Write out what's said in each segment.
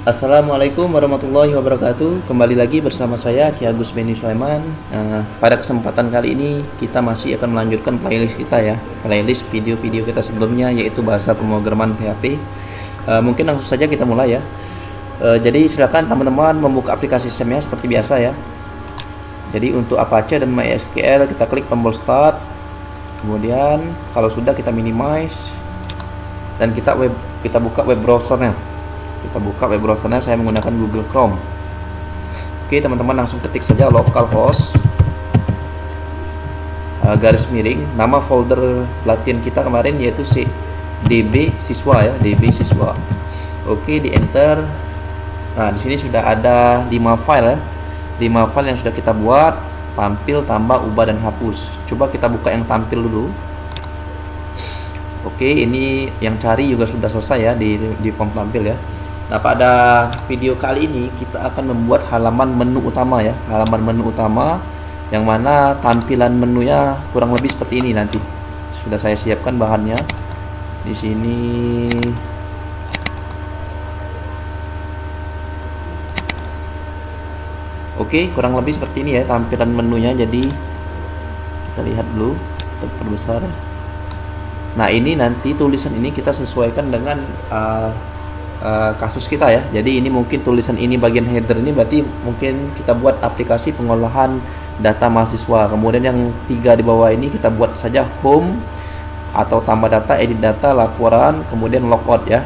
Assalamualaikum warahmatullahi wabarakatuh. Kembali lagi bersama saya Ki Agus Beni Sulaiman. Pada kesempatan kali ini kita masih akan melanjutkan playlist kita ya, playlist video-video kita sebelumnya, yaitu bahasa pemrograman PHP. Mungkin langsung saja kita mulai ya. Jadi silakan teman-teman membuka aplikasi sistemnya seperti biasa ya. Jadi untuk Apache dan MySQL kita klik tombol start. Kemudian kalau sudah kita minimize dan kita buka web browsernya. Saya menggunakan Google Chrome. Oke, teman-teman langsung ketik saja localhost garis miring nama folder latihan kita kemarin, yaitu DB siswa ya, DB siswa. Oke, di enter. Nah, di sini sudah ada 5 file ya. 5 file yang sudah kita buat, tampil, tambah, ubah, dan hapus. Coba kita buka yang tampil dulu. Oke, ini yang cari juga sudah selesai ya di form tampil ya. Nah, pada video kali ini kita akan membuat halaman menu utama ya, halaman menu utama yang mana tampilan menunya kurang lebih seperti ini nanti. Sudah saya siapkan bahannya di sini. Oke, kurang lebih seperti ini ya tampilan menunya. Jadi kita lihat dulu, kita perbesar. Nah, ini nanti tulisan ini kita sesuaikan dengan kasus kita ya. Jadi ini mungkin tulisan ini bagian header ini berarti mungkin kita buat aplikasi pengolahan data mahasiswa. Kemudian yang 3 di bawah ini kita buat saja home atau tambah data, edit data, laporan, kemudian logout ya.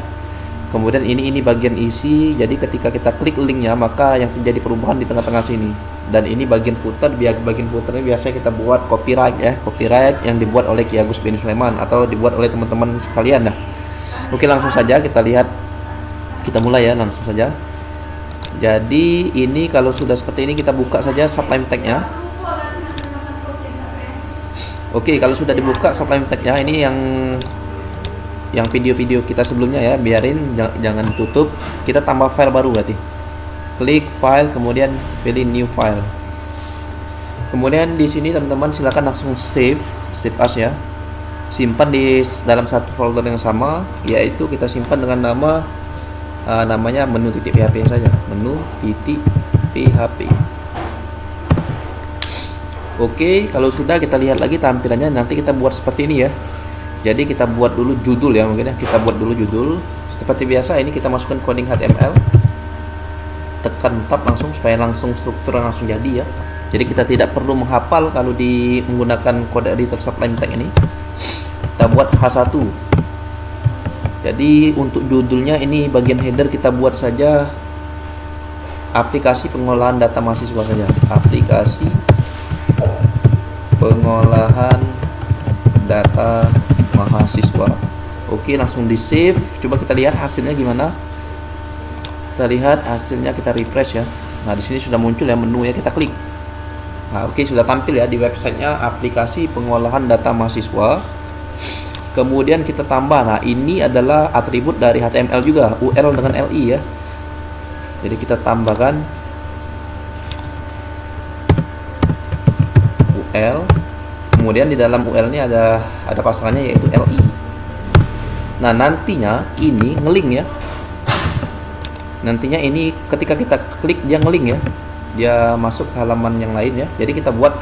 Kemudian ini bagian isi. Jadi ketika kita klik linknya maka yang terjadi perubahan di tengah-tengah sini. Dan ini bagian footer. Bagian footernya biasanya kita buat copyright ya, copyright yang dibuat oleh Ki Agus Beni Sulaiman atau dibuat oleh teman-teman sekalian dah. Oke, langsung saja kita lihat. Kita mulai ya, langsung saja. Jadi ini kalau sudah seperti ini kita buka saja Sublime Text-nya. Oke, kalau sudah dibuka Sublime Text-nya, ini yang video-video kita sebelumnya ya, biarin jangan ditutup. Kita tambah file baru berarti. Klik file, kemudian pilih new file. Kemudian di sini teman-teman silakan langsung save as ya. Simpan di dalam satu folder yang sama, yaitu kita simpan dengan namanya menu.php saja, menu.php. Oke, kalau sudah kita lihat lagi tampilannya. Nanti kita buat seperti ini ya. Jadi kita buat dulu judul ya, mungkin ya kita buat dulu judul. Seperti biasa ini kita masukkan coding HTML, tekan tab langsung supaya langsung struktur langsung jadi ya. Jadi kita tidak perlu menghafal kalau menggunakan kode editor Sublime Text ini. Kita buat H1. Jadi untuk judulnya ini bagian header kita buat saja aplikasi pengolahan data mahasiswa saja. Aplikasi pengolahan data mahasiswa. Oke, langsung di save. Coba kita lihat hasilnya gimana. Kita lihat hasilnya, kita refresh ya. Nah, di sini sudah muncul ya menu ya, kita klik. Nah, oke, sudah tampil ya di websitenya aplikasi pengolahan data mahasiswa. Kemudian kita tambah. Nah, ini adalah atribut dari HTML juga, UL dengan LI ya. Jadi kita tambahkan UL. Kemudian di dalam UL ini ada pasangannya yaitu LI. Nah, nantinya ini ngelink ya. Nantinya ini ketika kita klik dia ngelink ya. Dia masuk ke halaman yang lain ya. Jadi kita buat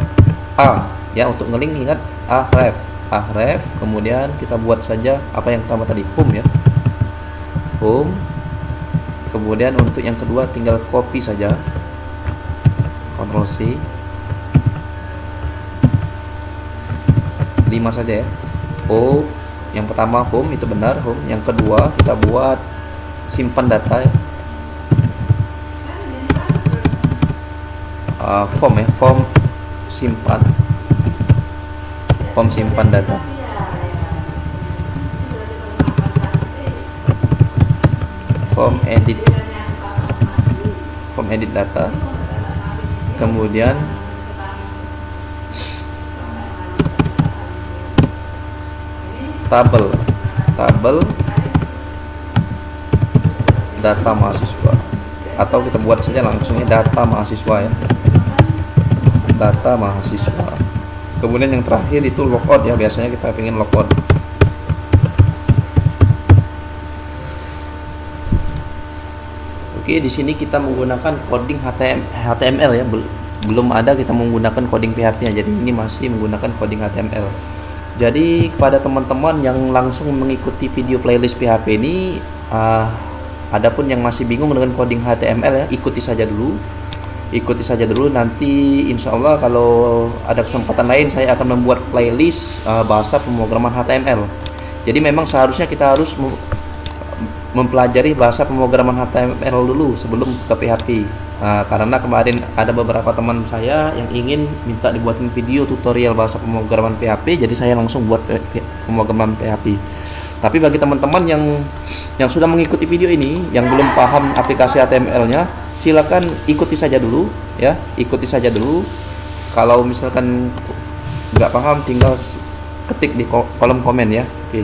A ya, untuk ngelink ingat href, kemudian kita buat saja apa yang pertama tadi, home ya, home. Kemudian untuk yang kedua tinggal copy saja, Ctrl C, 5 saja ya. Oh, yang pertama home itu benar, home. Yang kedua kita buat simpan data ya. Form ya, form simpan data. Form edit data. Kemudian tabel data mahasiswa, atau kita buat saja langsungnya data mahasiswa ya, data mahasiswa. Kemudian yang terakhir itu logout ya, biasanya kita pengen logout. Oke, di sini kita menggunakan coding HTML ya. Belum ada kita menggunakan coding PHP-nya. Jadi ini masih menggunakan coding HTML. Jadi kepada teman-teman yang langsung mengikuti video playlist PHP ini, adapun yang masih bingung dengan coding HTML ya, ikuti saja dulu. Nanti insya Allah kalau ada kesempatan lain saya akan membuat playlist bahasa pemrograman HTML. Jadi memang seharusnya kita harus mempelajari bahasa pemrograman HTML dulu sebelum ke PHP. Karena kemarin ada beberapa teman saya yang ingin minta dibuatin video tutorial bahasa pemrograman PHP, jadi saya langsung buat pemrograman PHP. Tapi bagi teman-teman yang sudah mengikuti video ini, yang belum paham aplikasi HTML-nya, silakan ikuti saja dulu ya, Kalau misalkan nggak paham, tinggal ketik di kolom komen ya. Oke,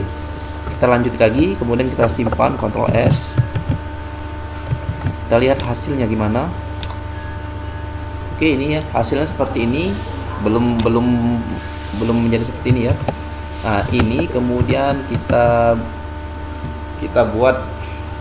kita lanjut lagi, kemudian kita simpan, Ctrl S. Kita lihat hasilnya gimana. Oke, ini ya hasilnya seperti ini, belum menjadi seperti ini ya. Nah, ini kemudian kita buat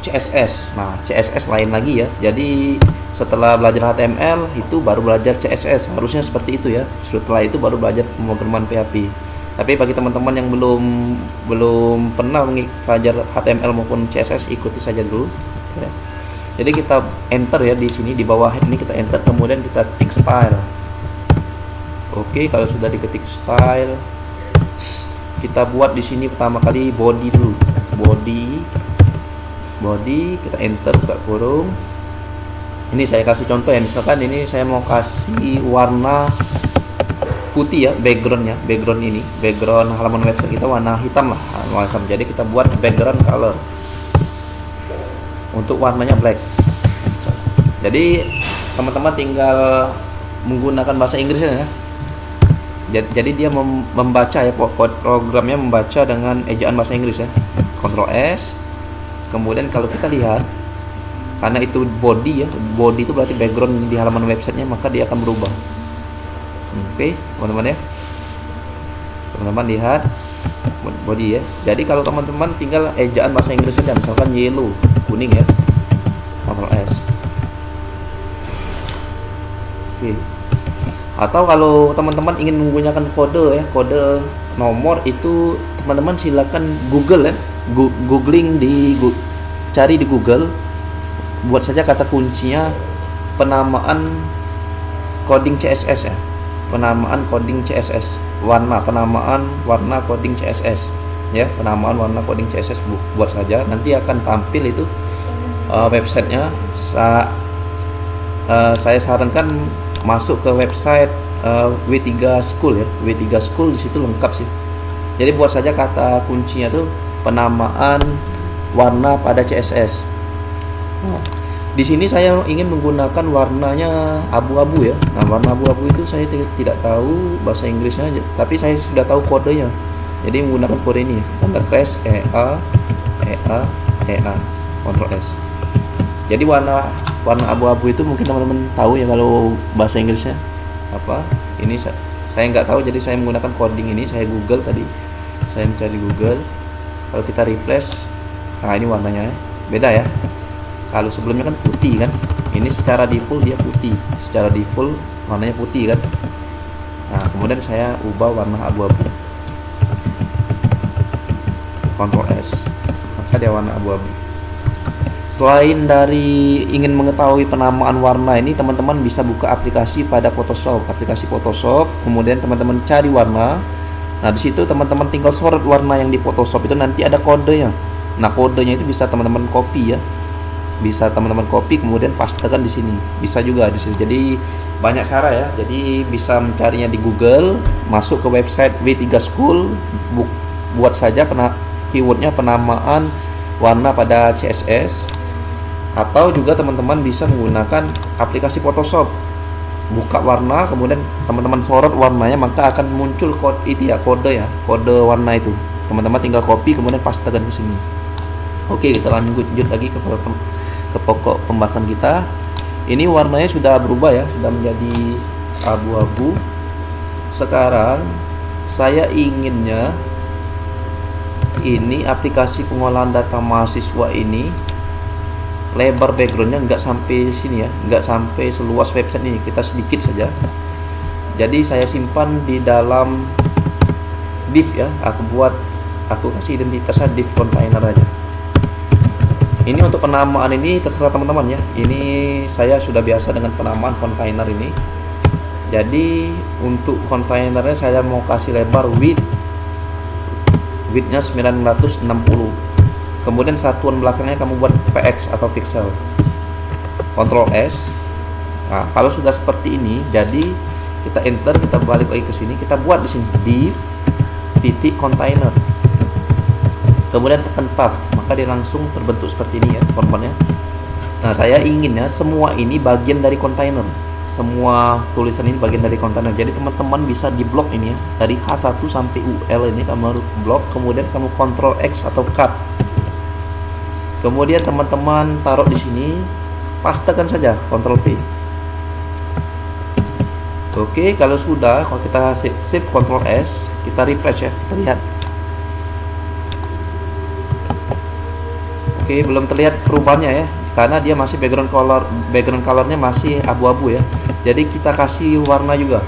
CSS. Nah, CSS lain lagi ya. Jadi setelah belajar HTML itu baru belajar CSS, harusnya seperti itu ya. Setelah itu baru belajar pemrograman PHP. Tapi bagi teman-teman yang belum pernah belajar HTML maupun CSS, ikuti saja dulu ya. Jadi kita enter ya di sini, di bawah ini kita enter, kemudian kita ketik style. Oke, kalau sudah diketik style, kita buat di sini pertama kali body dulu. Body kita enter, buka kurung. Ini saya kasih contoh ya, misalkan ini saya mau kasih warna putih ya, background halaman website kita warna hitam lah, jadi kita buat background color untuk warnanya black. Jadi teman-teman tinggal menggunakan bahasa Inggrisnya ya. Jadi dia membaca ya, programnya membaca dengan ejaan bahasa Inggris ya. Ctrl S. Kemudian kalau kita lihat, karena itu body ya, body itu berarti background di halaman websitenya, maka dia akan berubah. Oke, teman-teman ya. Teman-teman lihat body ya. Jadi kalau teman-teman tinggal ejaan bahasa Inggris saja, misalkan yellow, kuning ya. Ctrl S. Oke. Atau kalau teman-teman ingin menggunakan kode ya, kode nomor, itu teman-teman silakan Google ya. Cari di Google, buat saja kata kuncinya penamaan coding CSS ya. Penamaan coding CSS, penamaan warna coding CSS ya, penamaan warna coding CSS, buat saja, nanti akan tampil itu websitenya. Saya sarankan masuk ke website W3 School ya, W3 School, di situ lengkap sih. Jadi buat saja kata kuncinya tuh penamaan warna pada CSS. Nah, di sini saya ingin menggunakan warnanya abu-abu ya. Nah, warna abu-abu itu saya tidak tahu bahasa Inggrisnya, tapi saya sudah tahu kodenya. Jadi menggunakan kode ini, tanda crash EA, Ctrl S. Jadi warna abu-abu itu mungkin teman-teman tahu ya kalau bahasa Inggrisnya apa. Ini saya nggak tahu, jadi saya menggunakan coding ini. Saya Google tadi, saya mencari Google. Kalau kita refresh, nah ini warnanya beda ya. Kalau sebelumnya kan putih kan, ini secara default dia putih, secara default warnanya putih kan. Nah, kemudian saya ubah warna abu-abu, Ctrl S, maka dia warna abu-abu. Selain dari ingin mengetahui penamaan warna ini, teman-teman bisa buka aplikasi pada Photoshop, kemudian teman-teman cari warna. Nah, di situ teman-teman tinggal sorot warna yang di Photoshop itu, nanti ada kodenya. Nah, kodenya itu bisa teman-teman copy ya. Bisa teman-teman copy kemudian pastekan di sini. Bisa juga di sini. Jadi banyak cara ya. Jadi bisa mencarinya di Google, masuk ke website W3 School, buat saja keywordnya penamaan warna pada CSS. Atau juga teman-teman bisa menggunakan aplikasi Photoshop. Buka warna, kemudian teman-teman sorot warnanya, maka akan muncul kode warna itu. Teman-teman tinggal copy kemudian pastekan ke sini. Oke, kita lanjut lagi ke pokok pembahasan kita. Ini warnanya sudah berubah ya, sudah menjadi abu-abu. Sekarang saya inginnya ini aplikasi pengolahan data mahasiswa ini lebar backgroundnya nggak sampai sini ya, nggak sampai seluas website ini, kita sedikit saja. Jadi saya simpan di dalam div ya, aku kasih identitasnya div container aja. Ini untuk penamaan ini terserah teman-teman ya. Ini saya sudah biasa dengan penamaan container ini. Jadi untuk kontainernya saya mau kasih lebar widthnya 960. Kemudian satuan belakangnya kamu buat px atau pixel. Ctrl S. Nah, kalau sudah seperti ini, jadi kita enter, kita balik lagi ke sini, kita buat di sini div titik container. Kemudian tekan tab, maka dia langsung terbentuk seperti ini ya formatnya. Nah, saya inginnya semua ini bagian dari kontainer. Semua tulisan ini bagian dari kontainer. Jadi teman-teman bisa di blok ini ya, dari H1 sampai UL ini kamu blok, kemudian kamu Ctrl X atau cut. Kemudian teman-teman taruh di sini, pastekan saja Ctrl V. Oke, kalau sudah, kalau kita save Ctrl S, kita refresh ya, kita lihat. Oke, belum terlihat perubahannya ya, karena dia masih background colornya masih abu-abu ya. Jadi kita kasih warna juga,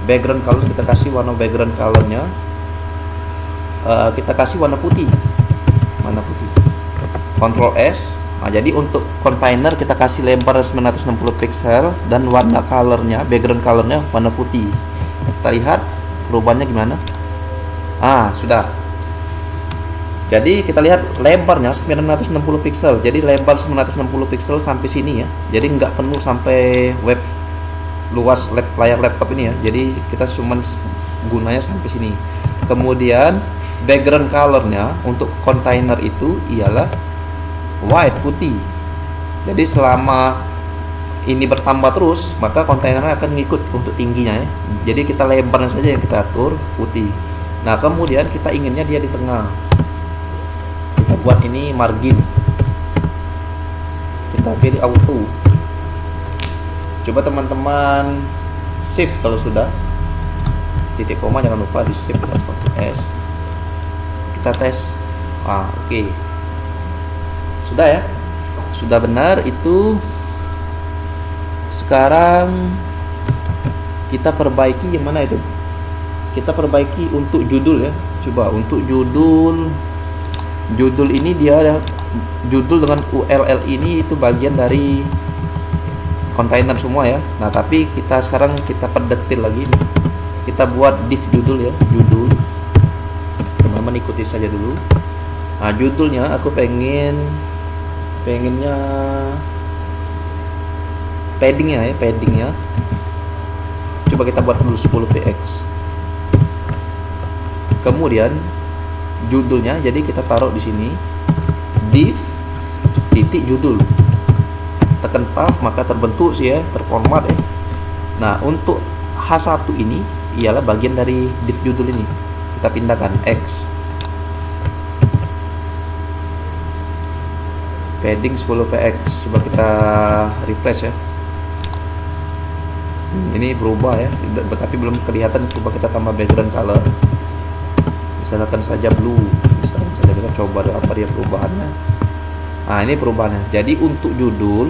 background color, kita kasih warna background colornya, kita kasih warna putih, Ctrl S. Nah, jadi untuk container kita kasih lebar 960 pixel dan warna colornya, background colornya warna putih. Kita lihat perubahannya gimana. Sudah. Jadi kita lihat lebarnya 960 pixel. Jadi lebar 960 pixel sampai sini ya. Jadi nggak penuh sampai luas layar laptop ini ya. Jadi kita cuman gunanya sampai sini. Kemudian background colornya untuk container itu ialah white, putih. Jadi selama ini bertambah terus, maka kontainernya akan ngikut untuk tingginya ya. Jadi kita lebarnya saja yang kita atur putih. Nah, kemudian kita inginnya dia di tengah. Kita buat ini margin, kita pilih auto. Coba teman-teman save kalau sudah. Titik koma jangan lupa di save dan Ctrl S. Kita tes. Oke. Sudah ya, sudah benar itu. Sekarang kita perbaiki yang mana itu? Kita perbaiki untuk judul ya. Coba untuk judul ini dia judul dengan URL ini itu bagian dari kontainer semua ya. Nah, tapi kita sekarang kita perdetil lagi nih. Kita buat div judul ya, judul. Teman-teman ikuti saja dulu. Nah, judulnya aku pengennya paddingnya. Coba kita buat dulu 10 px. Kemudian judulnya, jadi kita taruh di sini div titik judul. Tekan tab maka terbentuk sih ya, terformat ya. Nah, untuk H1 ini ialah bagian dari div judul ini. Kita pindahkan X. Padding 10 px. Coba kita refresh ya. Ini berubah ya, tapi belum kelihatan. Coba kita tambah background color. Misalkan saja blue, misalkan saja, kita coba apa dia perubahannya. Nah, ini perubahannya. Jadi untuk judul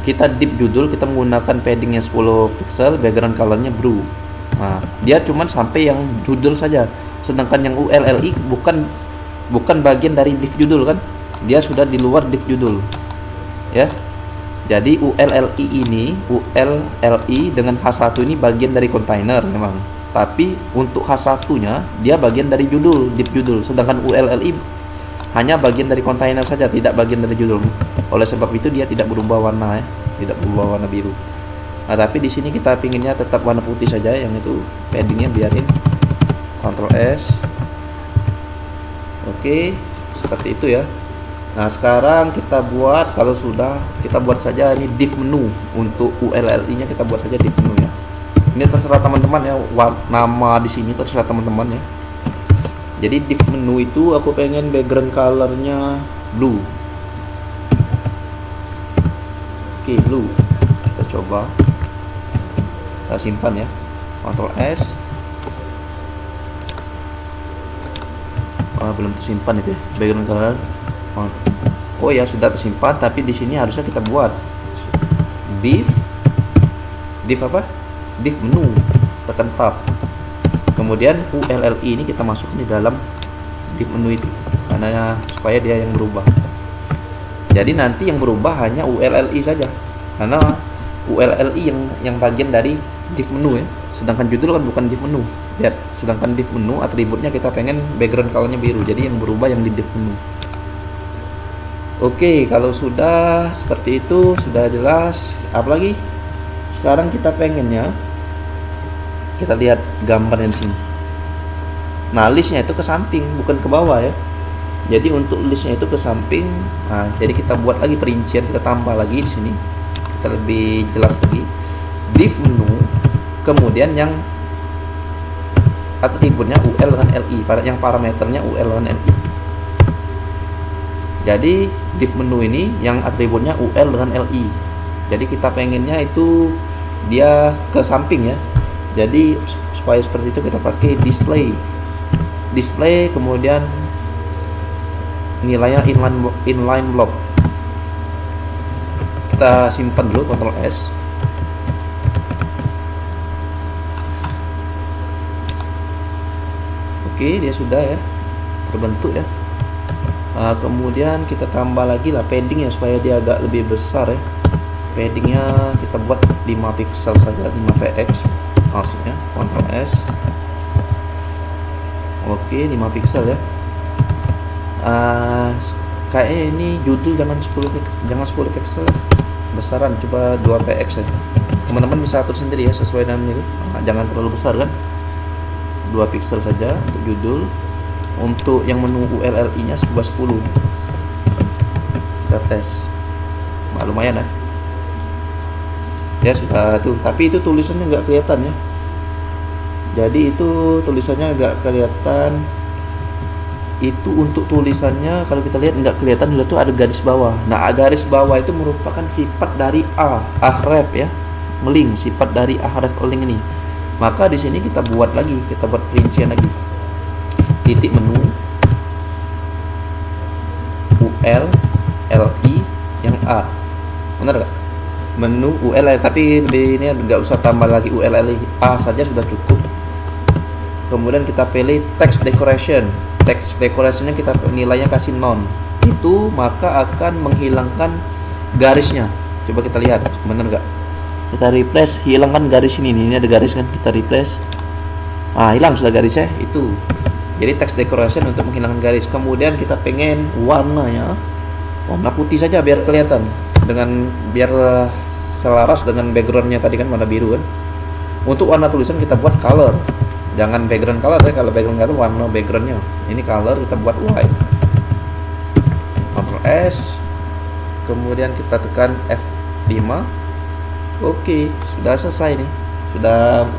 kita div judul, kita menggunakan paddingnya 10 pixel, background colornya blue. Nah, dia cuman sampai yang judul saja, sedangkan yang ULLI bukan bagian dari div judul kan, dia sudah di luar div judul ya. Jadi ULLI dengan H1 ini bagian dari kontainer memang. Tapi untuk H1-nya dia bagian dari judul, div judul. Sedangkan ULLI hanya bagian dari kontainer saja, tidak bagian dari judul. Oleh sebab itu dia tidak berubah warna ya, tidak berubah warna biru. Nah, tapi di sini kita pinginnya tetap warna putih saja, yang itu paddingnya biarin. Ctrl S. Oke, seperti itu ya. Nah, sekarang kita buat, kalau sudah kita buat saja ini div menu. Untuk ULLI-nya kita buat saja div menu ya. Ini terserah teman-teman ya, nama di sini terserah teman-teman ya. Jadi div menu itu aku pengen background colornya blue. Oke, blue. Kita coba. Kita simpan ya. Ctrl S. Belum tersimpan itu ya, background color. oh ya sudah tersimpan, tapi di sini harusnya kita buat div apa? Div menu, tekan tab. Kemudian ULLI ini kita masukin di dalam div menu itu, karena supaya dia yang berubah. Jadi nanti yang berubah hanya ULLI saja, karena ULLI yang bagian dari div menu ya. Sedangkan judul kan bukan div menu. Lihat, sedangkan div menu atributnya kita pengen background colornya biru. Jadi yang berubah yang di div menu. Oke, kalau sudah seperti itu, sudah jelas. Apalagi sekarang kita pengennya, kita lihat gambarnya di sini. Nah, listnya itu ke samping, bukan ke bawah ya. Jadi untuk listnya itu ke samping. Nah, jadi kita buat lagi perincian, kita tambah lagi di sini. Kita lebih jelas lagi. Div menu, kemudian yang atributnya UL dengan LI, yang parameternya UL dengan LI. Jadi div menu ini yang atributnya UL dengan LI. Jadi kita pengennya itu dia ke samping ya. Jadi supaya seperti itu kita pakai display, kemudian nilainya inline block. Kita simpan dulu, Ctrl S. Oke, dia sudah ya terbentuk ya. Kemudian kita tambah lagi lah padding ya, supaya dia agak lebih besar ya. Paddingnya kita buat 5 pixel saja, 5 px maksudnya. Ctrl S. Oke, 5 pixel ya. Kayaknya ini judul jangan 10 pixel, besaran coba 2 px saja. Teman-teman bisa atur sendiri ya sesuai dengan itu. Jangan terlalu besar kan. 2 pixel saja untuk judul. Untuk yang menu ULLI nya 10. Kita tes. Lumayan ya. Ya sudah tuh, tapi itu tulisannya nggak kelihatan ya. Jadi itu tulisannya nggak kelihatan. Itu untuk tulisannya kalau kita lihat nggak kelihatan, itu ada garis bawah. Nah, garis bawah itu merupakan sifat dari ahref ya, link, sifat dari ahref link ini. Maka di sini kita buat lagi, kita buat perincian lagi. Titik menu UL LI yang A, benar gak? Menu UL, tapi ini nggak usah tambah lagi UL LI, A saja sudah cukup. Kemudian kita pilih text decoration. Text decorationnya kita nilainya kasih none. Itu maka akan menghilangkan garisnya. Coba kita lihat, bener gak? Kita replace, hilangkan garis ini. Ini ada garis kan? Kita replace. Hilang sudah garisnya. Itu. Jadi text decoration untuk menghilangkan garis. Kemudian kita pengen warnanya warna putih saja biar kelihatan, biar selaras dengan backgroundnya tadi kan warna biru kan. Untuk warna tulisan kita buat color. Jangan background color ya, kalau background color warna backgroundnya. Ini color kita buat white. Ctrl S. Kemudian kita tekan F5. Oke, sudah selesai nih. Sudah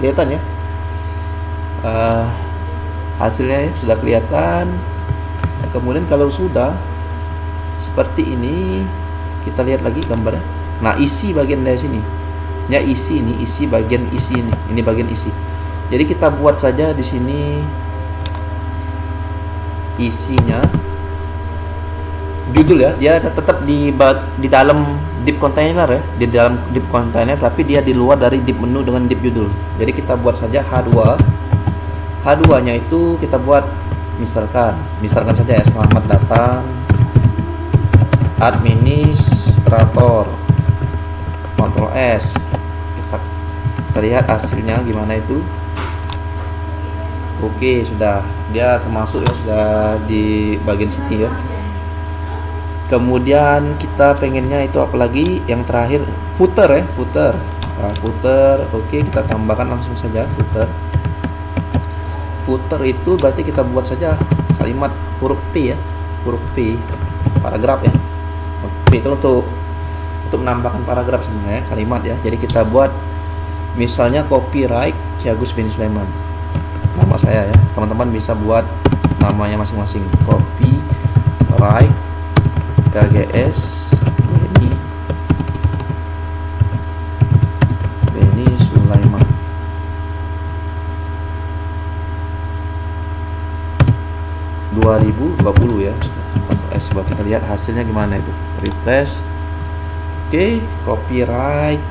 kelihatan ya. Hasilnya ya, sudah kelihatan. Kemudian kalau sudah seperti ini, kita lihat lagi gambarnya. Nah, isi bagian dari sini. Ya, isi ini, isi bagian isi ini. Ini bagian isi. Jadi kita buat saja di sini isinya judul ya. Dia tetap di dalam div container ya, di dalam div container, tapi dia di luar dari div menu dengan div judul. Jadi kita buat saja H2. H2-nya itu kita buat misalkan saja ya, selamat datang administrator. Ctrl S. Kita lihat hasilnya gimana itu. Oke, sudah dia termasuk ya, sudah di bagian sini ya. Kemudian kita pengennya itu apalagi yang terakhir, footer ya, footer. Footer. Oke, kita tambahkan langsung saja footer. Footer itu berarti kita buat saja kalimat huruf P ya, huruf P, paragraf ya. P itu untuk menambahkan paragraf sebenarnya, kalimat ya. Jadi kita buat misalnya copyright Agus bin Sulaiman, nama saya ya. Teman-teman bisa buat namanya masing-masing. Copyright KGS Beni Sulaiman. (2020) ya. Ctrl S. coba kita lihat hasilnya gimana itu. Refresh. Oke, copyright.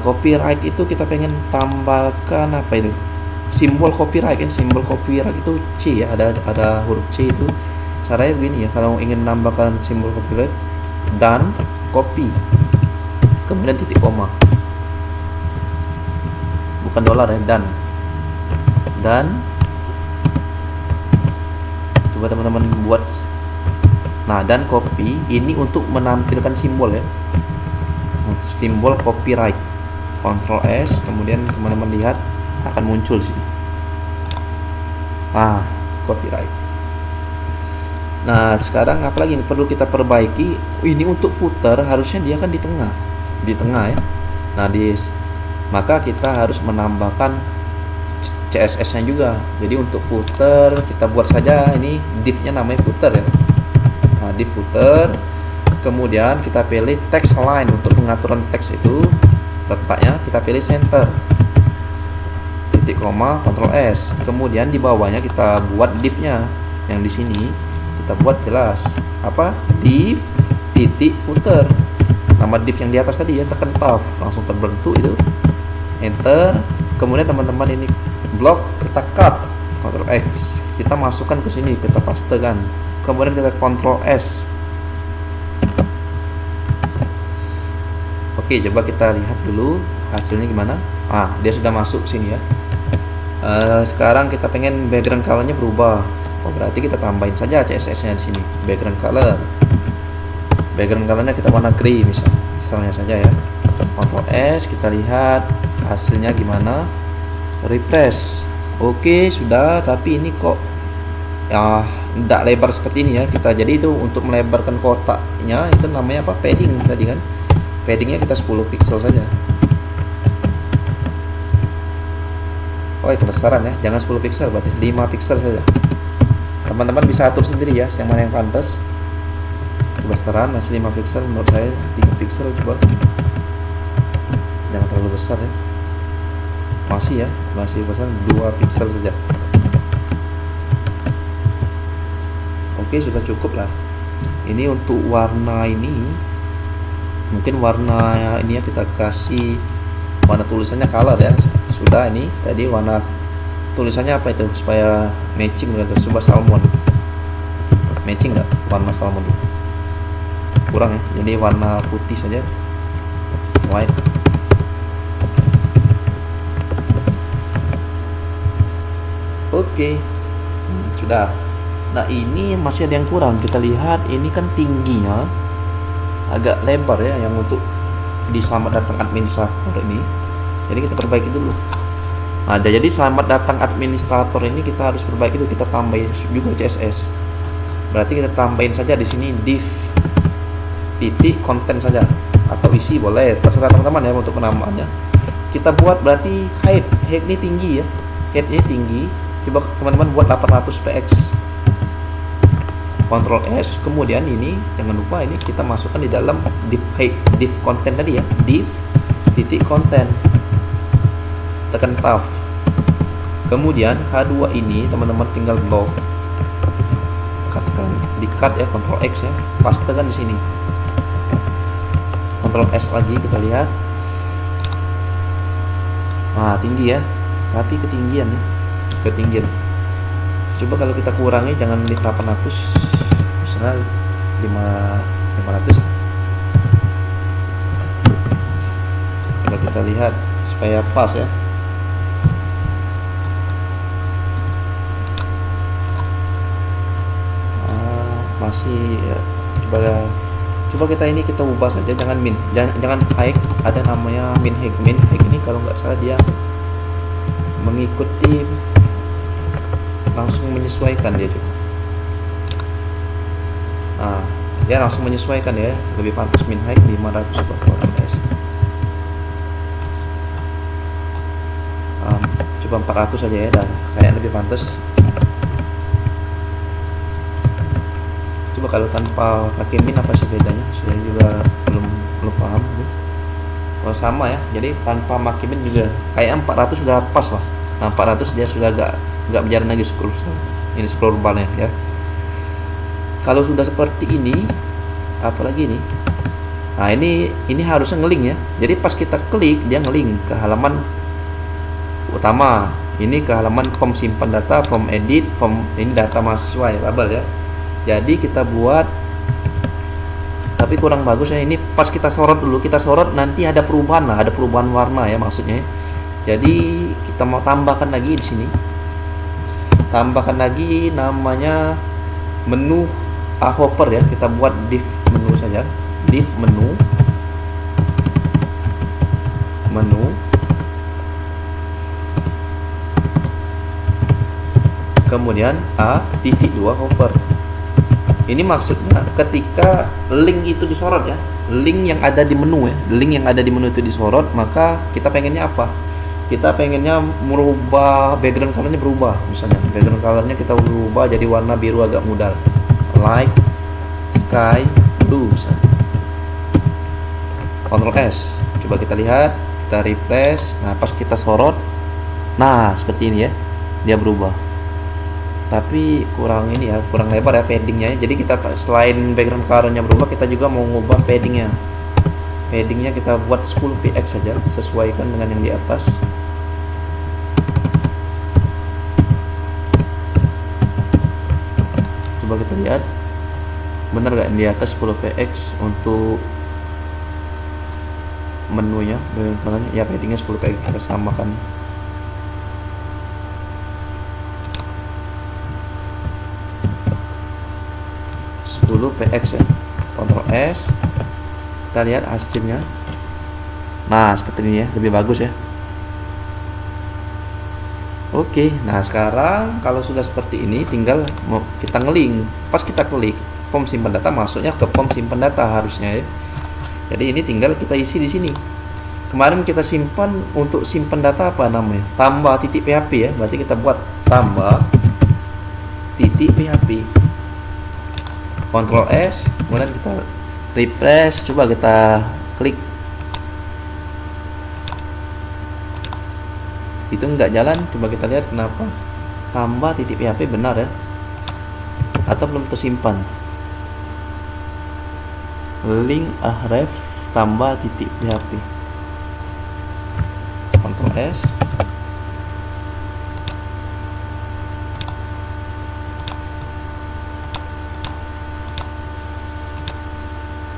Copyright itu kita pengen tambahkan apa itu? Simbol copyright ya. Simbol copyright itu C ya, ada huruf C itu. Caranya begini ya, kalau ingin menambahkan simbol copyright, dan copy, kemudian titik koma, bukan dolar ya, dan coba teman-teman buat. Nah, dan copy ini untuk menampilkan simbol ya, simbol copyright. Ctrl S, kemudian teman-teman lihat akan muncul sini. Copyright. Nah, sekarang apalagi ini perlu kita perbaiki. Ini untuk footer harusnya dia kan di tengah ya. Nah, maka kita harus menambahkan CSS-nya juga. Jadi untuk footer kita buat saja ini div-nya namanya footer ya. Nah, div footer. Kemudian kita pilih text align untuk pengaturan teks itu letaknya kita pilih center, titik koma, Ctrl S. Kemudian di bawahnya kita buat div-nya yang di sini kita buat jelas apa, div titik footer, nama div yang di atas tadi ya, tekan tab langsung terbentuk itu, enter. Kemudian teman-teman ini blok kita cut, Ctrl X, kita masukkan ke sini, kita pastekan, kemudian kita Ctrl S. Oke, coba kita lihat dulu hasilnya gimana. Dia sudah masuk sini ya. Sekarang kita pengen background colornya berubah. Berarti kita tambahin saja CSS-nya di sini. Background color. Background colornya kita warna grey misalnya saja ya. Ctrl S, kita lihat hasilnya gimana. Refresh. Oke, sudah. Tapi ini kok ya tidak lebar seperti ini ya. Jadi itu untuk melebarkan kotaknya itu namanya apa? Padding tadi kan. Paddingnya kita 10 pixel saja. Kebesaran ya, jangan 10 pixel, berarti 5 pixel saja. Teman-teman bisa atur sendiri ya, yang mana yang pantas. Kebesaran masih 5 pixel, menurut saya 3 pixel coba. Jangan terlalu besar ya. Masih besar 2 pixel saja. Oke, sudah cukup lah. Ini untuk warna ini. Mungkin warna ini ya kita kasih warna tulisannya color ya. Sudah, ini tadi warna tulisannya apa itu supaya matching dengan coba salmon. Matching nggak warna salmon itu? Kurang ya. Jadi warna putih saja. White. Oke. Sudah. Nah, ini masih ada yang kurang. Kita lihat ini kan tingginya agak lebar ya, yang untuk di selamat datang administrator ini. Jadi kita perbaiki dulu. Nah, jadi selamat datang administrator ini kita harus perbaiki dulu, kita tambahin juga CSS. Berarti kita tambahin saja di sini div titik konten saja, atau isi boleh, terserah teman-teman ya untuk penambahannya. Kita buat berarti height ini tinggi ya. Height ini tinggi. Coba teman-teman buat 800 px. Ctrl S, kemudian ini jangan lupa ini kita masukkan di dalam div height, div konten tadi ya, div titik konten, tekan tab. Kemudian H2 ini teman-teman tinggal blok, di cut ya, Ctrl X ya, pastekan di sini. Ctrl S lagi, kita lihat. Tinggi ya, tapi ketinggian ya, ketinggian. Coba kalau kita kurangi, jangan di 800, misalnya 500. Coba kita lihat supaya pas ya. Masih ya. Coba kita ini kita ubah saja, jangan min, jangan high, ada namanya min high. Min high ini kalau nggak salah dia mengikuti, langsung menyesuaikan dia juga. Dia langsung menyesuaikan ya, lebih pantas min height 500 guys. Coba 400 saja ya, dan kayak lebih pantas. Coba kalau tanpa pakai min apa sih bedanya? Saya juga belum paham. Kalau sama ya, jadi tanpa pakai min juga kayak 400 sudah pas lah. Nah, 400 dia sudah nggak berjalan lagi scroll ini scroll barnya ya. Kalau sudah seperti ini, apalagi ini. Nah, ini harusnya ngelink ya. Jadi pas kita klik dia ngelink ke halaman utama. Ini ke halaman form simpan data, form edit, form ini data mahasiswa ya, tabel ya. Jadi kita buat, tapi kurang bagus ya. Ini pas kita sorot dulu, kita sorot nanti ada perubahan lah, ada perubahan warna ya maksudnya. Jadi kita mau tambahkan lagi di sini. Tambahkan lagi namanya menu hopper ya. Kita buat div menu saja. Div menu. Kemudian A.2 hopper. Ini maksudnya ketika link itu disorot ya, link yang ada di menu ya, link yang ada di menu itu disorot, maka kita pengennya apa? Kita pengennya merubah background colornya, berubah. Misalnya background colornya kita berubah jadi warna biru agak mudar, like sky blue misalnya. Ctrl S, coba kita lihat, kita refresh. Nah pas kita sorot, nah seperti ini ya, dia berubah. Tapi kurang ini ya, kurang lebar ya paddingnya. Jadi kita selain background colornya berubah, kita juga mau ngubah paddingnya. Paddingnya kita buat 10 px saja, sesuaikan dengan yang di atas. Coba kita lihat, benar gak di atas 10 px untuk menunya, ya paddingnya 10 px, kita samakan. px ya. Ctrl S, kita lihat hasilnya. Nah seperti ini ya, lebih bagus ya. Oke, nah sekarang kalau sudah seperti ini tinggal kita ngelink. Pas kita klik form simpan data, masuknya ke form simpan data harusnya ya. Jadi ini tinggal kita isi di sini. Kemarin kita simpan, untuk simpan data apa namanya, tambah titik php ya. Berarti kita buat tambah titik php. Ctrl S, kemudian kita refresh, coba kita klik. Itu nggak jalan, coba kita lihat kenapa. Tambah titik php benar ya, atau belum tersimpan. Link ahref tambah titik php. Ctrl S.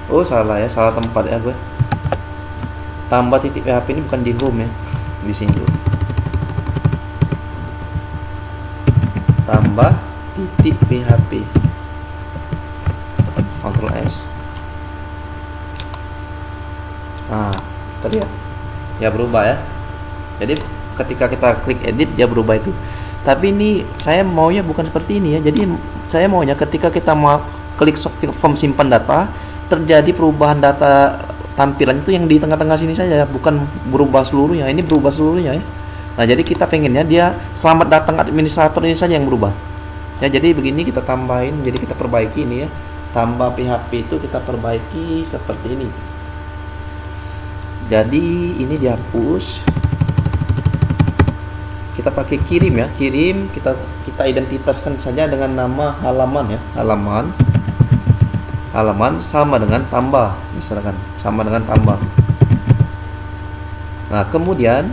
Oh salah ya, salah tempat ya gue. Tambah titik php ini bukan di home ya, di sini dulu. Tambah titik php. Ctrl S. Nah, tadi ya berubah ya. Jadi ketika kita klik edit dia berubah itu. Tapi ini saya maunya bukan seperti ini ya. Jadi saya maunya ketika kita mau klik form simpan data, terjadi perubahan data tampilan itu yang di tengah-tengah sini saja, bukan berubah seluruhnya. Ini berubah seluruhnya ya. Nah jadi kita pengennya dia selamat datang administrator ini saja yang berubah ya. Jadi begini kita tambahin, jadi kita perbaiki ini ya, tambah php itu kita perbaiki seperti ini. Jadi ini dihapus, kita pakai kirim ya, kirim kita identitaskan saja dengan nama halaman ya, halaman sama dengan tambah, misalkan sama dengan tambah. Nah kemudian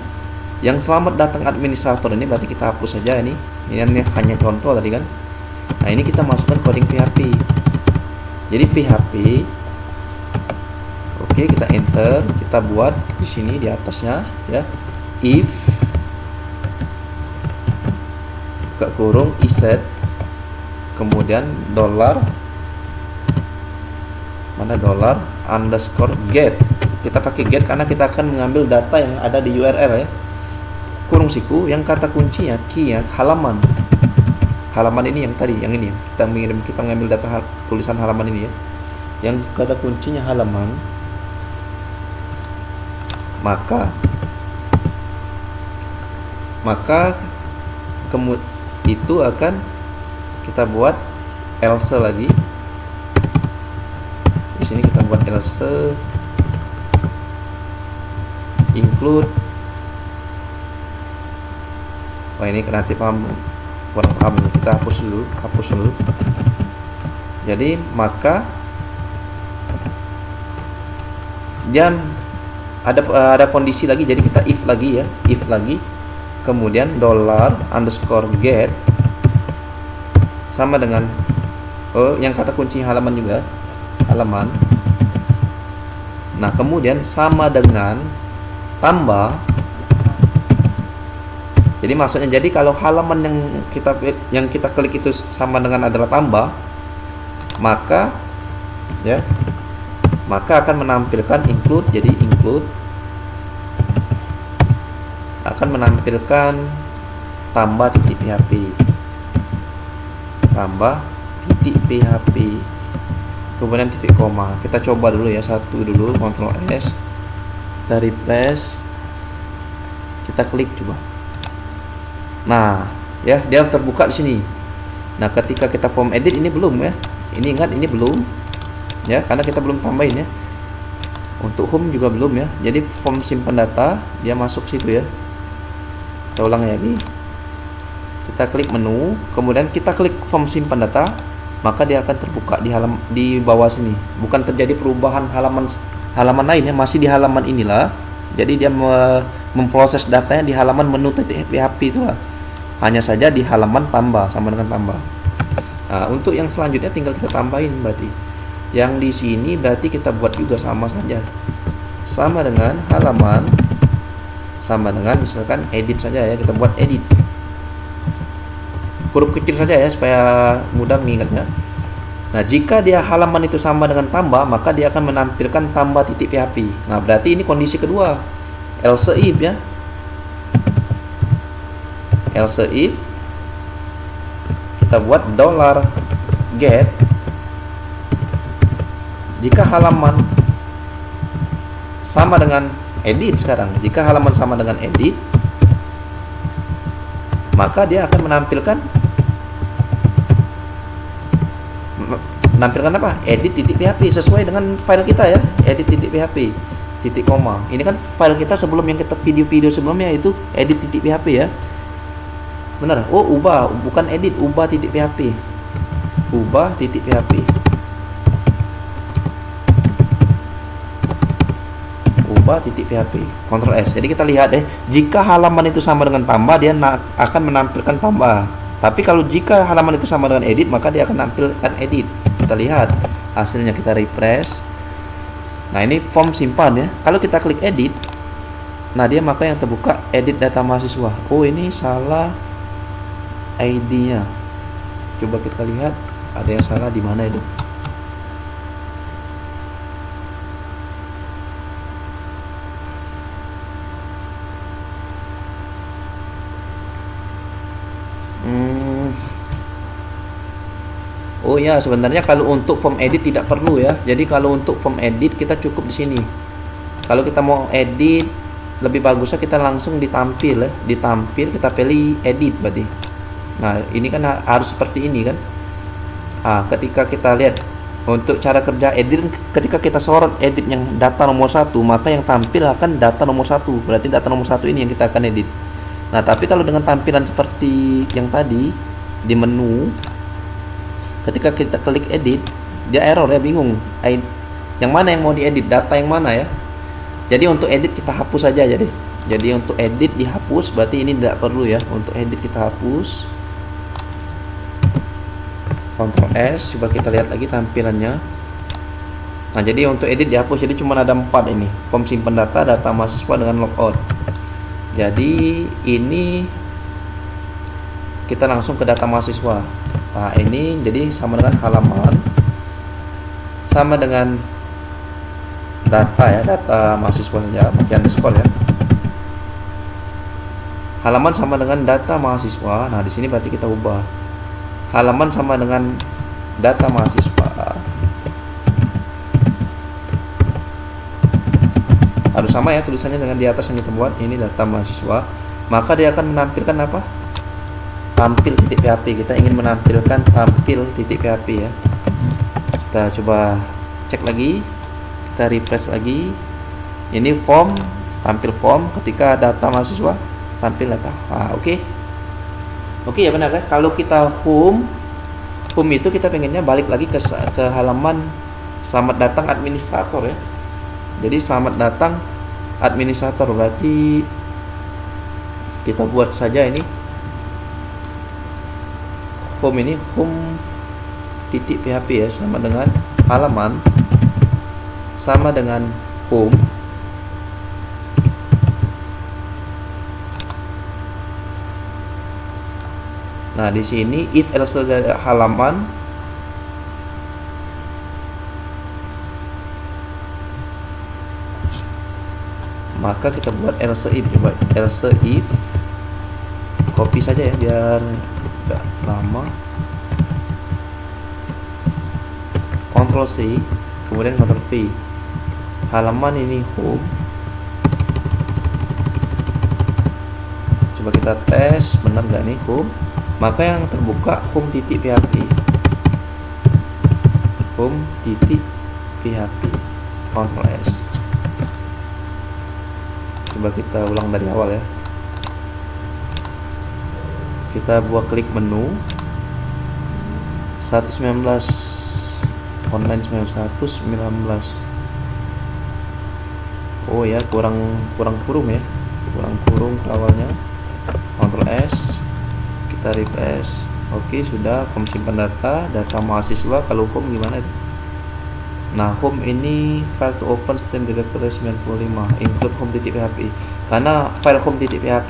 yang selamat datang administrator ini berarti kita hapus saja ini hanya contoh tadi kan. Nah ini kita masukkan coding php. Jadi php, oke kita enter, kita buat di sini di atasnya ya, if buka kurung iset, kemudian $, mana $_get. Kita pakai get karena kita akan mengambil data yang ada di URL ya. Kurung siku, yang kata kuncinya key ya, halaman ini yang tadi, yang ini kita mengambil data tulisan halaman ini ya. Yang kata kuncinya halaman, maka itu akan kita buat else lagi. Di sini kita buat else include. Wah ini nanti kurang paham, kita hapus dulu. Jadi maka dia ada kondisi lagi, jadi kita if lagi ya, if lagi, kemudian $_get sama dengan yang kata kunci halaman juga, halaman. Nah kemudian sama dengan tambah. Jadi maksudnya, jadi kalau halaman yang kita klik itu sama dengan adalah tambah, maka ya, maka akan menampilkan include. Jadi include akan menampilkan tambah titik PHP, tambah titik PHP, kemudian titik koma. Kita coba dulu ya, satu dulu, Ctrl S, kita refresh, kita klik coba. Nah ya, dia terbuka di sini. Nah ketika kita form edit, ini belum ya, ini ingat, ini belum ya, karena kita belum tambahin ya. Untuk home juga belum ya. Jadi form simpan data, dia masuk situ ya. Kita ulang lagi, kita klik menu, kemudian kita klik form simpan data, maka dia akan terbuka di bawah sini. Bukan terjadi perubahan halaman lain ya, masih di halaman inilah. Jadi dia memproses datanya di halaman menu .php itulah, hanya saja di halaman tambah, sama dengan tambah. Nah untuk yang selanjutnya tinggal kita tambahin, berarti yang di sini berarti kita buat juga sama saja, sama dengan halaman, sama dengan misalkan edit saja ya, kita buat edit, huruf kecil saja ya supaya mudah mengingatnya. Nah jika dia halaman itu sama dengan tambah, maka dia akan menampilkan tambah titik PHP. Nah berarti ini kondisi kedua, else if ya, else if kita buat $get jika halaman sama dengan edit. Sekarang jika halaman sama dengan edit, maka dia akan menampilkan apa? Edit titik PHP sesuai dengan file kita ya, edit titik PHP titik koma. Ini kan file kita sebelum yang kita video-video sebelumnya itu edit titik PHP ya. Benar? Oh, ubah, bukan edit, ubah titik PHP. Ubah titik PHP. Ubah titik PHP. Ctrl S. Jadi kita lihat jika halaman itu sama dengan tambah, dia akan menampilkan tambah. Tapi kalau jika halaman itu sama dengan edit, maka dia akan menampilkan edit. Kita lihat hasilnya, kita refresh. Nah, ini form simpan ya. Kalau kita klik edit, nah dia maka yang terbuka edit data mahasiswa. Oh, ini salah ID-nya. Coba kita lihat ada yang salah di mana itu. Oh ya, sebenarnya kalau untuk form edit tidak perlu ya. Jadi kalau untuk form edit kita cukup di sini. Kalau kita mau edit, lebih bagusnya kita langsung ditampil ya. Ditampil, kita pilih edit berarti. Nah ini kan harus seperti ini kan. Ketika kita lihat untuk cara kerja edit, ketika kita sorot edit yang data nomor 1, maka yang tampil akan data nomor 1. Berarti data nomor 1 ini yang kita akan edit. Nah tapi kalau dengan tampilan seperti yang tadi di menu, ketika kita klik edit, dia error ya, bingung yang mana yang mau diedit, data yang mana ya. Jadi untuk edit kita hapus saja. Jadi untuk edit dihapus, berarti ini tidak perlu ya. Untuk edit kita hapus, Ctrl S. Coba kita lihat lagi tampilannya. Nah jadi untuk edit dihapus, jadi cuma ada 4 ini, form simpan data, data mahasiswa dengan logout. Jadi ini kita langsung ke data mahasiswa. Nah ini jadi sama dengan halaman, sama dengan data ya, data mahasiswa saja, pakai underscore ya. Halaman sama dengan data mahasiswa. Nah di sini berarti kita ubah halaman sama dengan data mahasiswa. Harus sama ya tulisannya dengan di atas yang kita buat. Ini data mahasiswa, maka dia akan menampilkan apa? Tampil titik PHP. Kita ingin menampilkan tampil titik PHP ya. Kita coba cek lagi, kita refresh lagi. Ini form, tampil form. Ketika data mahasiswa, tampil data. Oke ya, benar ya. Kalau kita home, home itu kita pengennya balik lagi ke halaman selamat datang administrator ya. Jadi selamat datang administrator, berarti kita buat saja ini home, ini home titik PHP ya, sama dengan halaman sama dengan home. Nah, di sini if else halaman, maka kita buat else if. Coba else if, copy saja ya biar enggak lama. Ctrl C, kemudian Ctrl V. Halaman ini home. Coba kita tes benar nggak nih home. Maka yang terbuka home titik PHP. Home titik PHP. Ctrl S. Coba kita ulang dari awal ya. Kita buat klik menu 119 online 1919. Oh ya, kurang kurung ya. Kurang kurung awalnya. Ctrl S. Kita refresh. Oke, sudah. Form simpan data mahasiswa. Kalau home gimana? Nah, home ini file to open stream directory 95 include home.php. Karena file home.php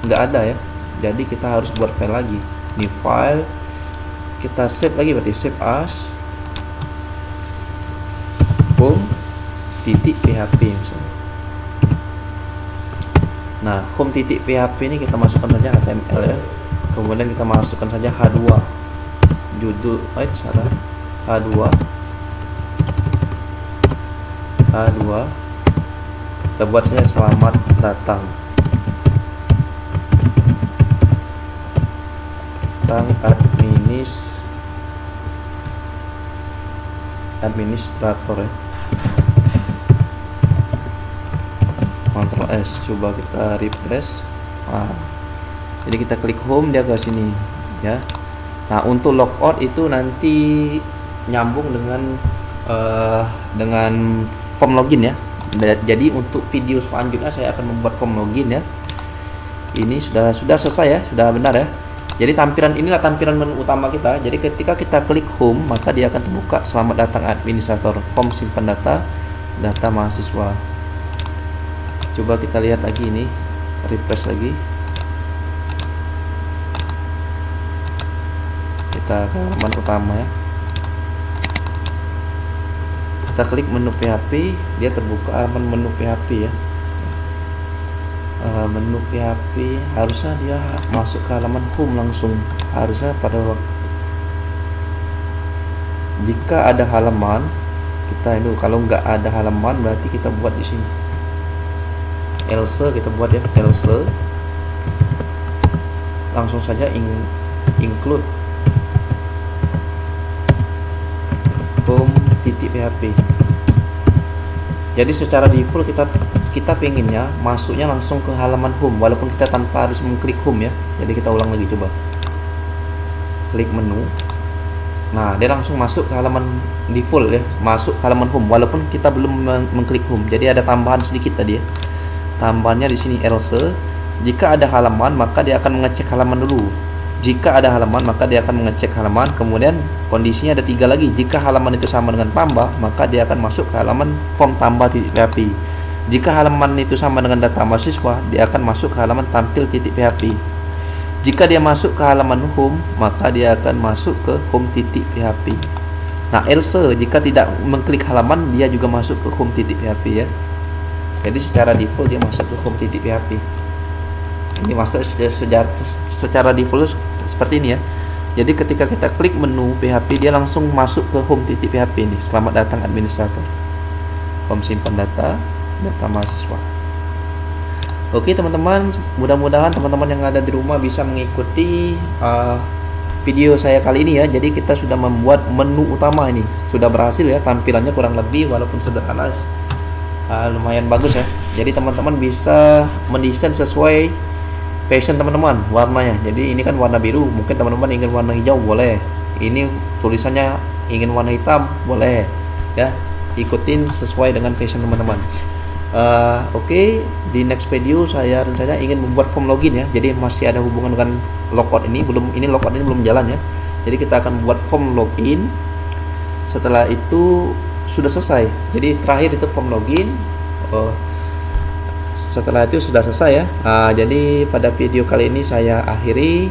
nggak ada ya, jadi kita harus buat file lagi. Ini file kita save lagi, berarti save as home.php misalnya. Nah, home.php ini kita masukkan saja HTML ya. Kemudian kita masukkan saja H2 judul, salah, H2 kita buat saja selamat datang administrator ya. Ctrl S, coba kita refresh. Jadi kita klik home, dia ke sini ya. Nah, untuk logout itu nanti nyambung dengan form login ya. Jadi untuk video selanjutnya saya akan membuat form login ya. Ini sudah selesai ya, sudah benar ya. Jadi tampilan inilah tampilan menu utama kita. Jadi ketika kita klik home, maka dia akan terbuka selamat datang administrator, form simpan data mahasiswa. Coba kita lihat lagi ini, refresh lagi. Kita ke halaman utama ya. Kita klik menu PHP, dia terbuka halaman menu PHP ya. Menu PHP harusnya dia masuk ke halaman home langsung, harusnya pada waktu jika ada halaman kita itu, kalau nggak ada halaman berarti kita buat di sini else, kita buat ya else, langsung saja include home.php. Jadi secara default kita pengennya masuknya langsung ke halaman home, walaupun kita tanpa harus mengklik home ya. Jadi kita ulang lagi, coba klik menu. Nah, dia langsung masuk ke halaman default ya, masuk ke halaman home walaupun kita belum mengklik home. Jadi ada tambahan sedikit tadi ya. Tambahannya di sini else, jika ada halaman maka dia akan mengecek halaman dulu. Jika ada halaman maka dia akan mengecek halaman, kemudian kondisinya ada 3 lagi. Jika halaman itu sama dengan tambah, maka dia akan masuk ke halaman form tambah.php. Jika halaman itu sama dengan data mahasiswa, dia akan masuk ke halaman tampil.php. Jika dia masuk ke halaman home, maka dia akan masuk ke home.php. Nah, else jika tidak mengklik halaman, dia juga masuk ke home.php ya. Jadi secara default dia masuk ke home.php. Ini masuk secara default seperti ini ya. Jadi ketika kita klik menu PHP, dia langsung masuk ke home.php ini. Selamat datang administrator, form simpan data mahasiswa. Oke teman-teman, mudah-mudahan teman-teman yang ada di rumah bisa mengikuti video saya kali ini ya. Jadi kita sudah membuat menu utama ini, sudah berhasil ya. Tampilannya kurang lebih walaupun sederhana, lumayan bagus ya. Jadi teman-teman bisa mendesain sesuai passion teman-teman warnanya. Jadi ini kan warna biru, mungkin teman-teman ingin warna hijau boleh. Ini tulisannya ingin warna hitam, boleh ya, ikutin sesuai dengan fashion teman-teman. Oke, di next video saya rencana ingin membuat form login ya. Jadi masih ada hubungan dengan logout ini, logout ini belum jalan ya. Jadi kita akan buat form login. Setelah itu sudah selesai. Jadi terakhir itu form login. Setelah itu sudah selesai ya. Jadi pada video kali ini saya akhiri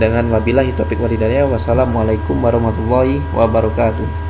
dengan wabillahi taufiq wal hidayah. Wassalamualaikum warahmatullahi wabarakatuh.